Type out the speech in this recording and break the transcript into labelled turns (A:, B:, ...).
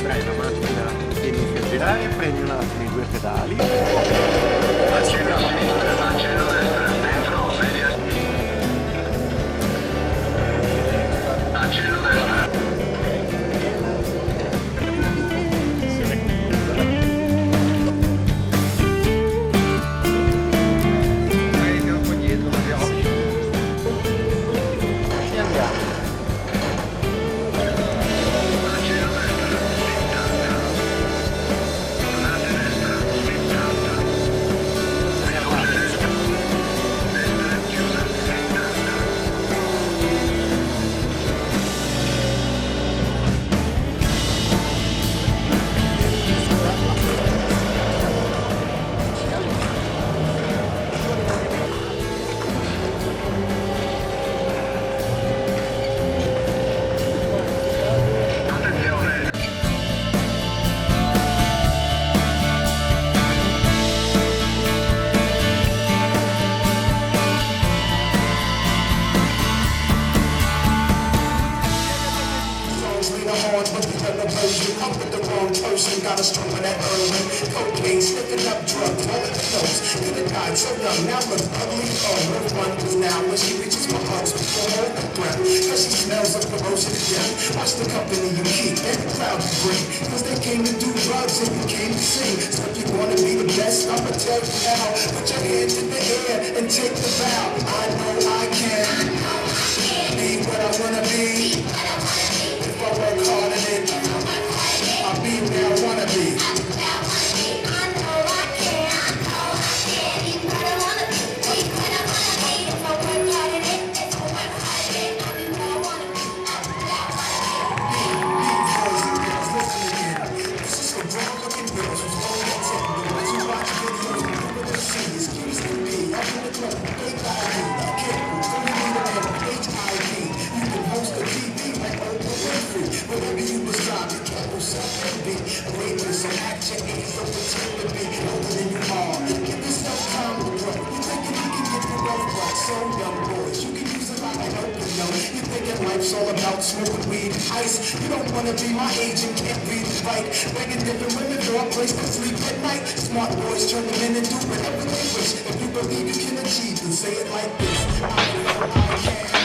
A: vedrai la macchina che inizia a girare, prendi un attimo i due pedali.
B: Accelera a sinistra, accelera a destra, dentro, media. Accelera a destra.
C: Got a stroke on that heroin, cocaine, slipping up drugs, all of the nose. Could have died so young, now look ugly. Oh, no one was now when she reaches my house before her breath. Cause she smells of corrosion and death. Watch the company you keep and the crowd you bring. Cause they came to do drugs and you came to sing. So if you wanna be the best, I'ma tell you now. Put your hands in the air and take the vow. I know I can be what I wanna be. If I work hard at it, I'll be where I wanna be. Whatever you desire, be careful, self-envy. Greatness and action ain't so pretend to be older than you are. Give yourself time to grow. You thinking you can get the rough rock, so young boys. You can use a lot of help, you know. You thinking life's all about smoking weed and ice. You don't wanna be my age and can't read and write. Begging different women for a place to sleep at night. Smart boys turn them in and do whatever they wish. If you believe you can achieve, then say it like this. I know I can.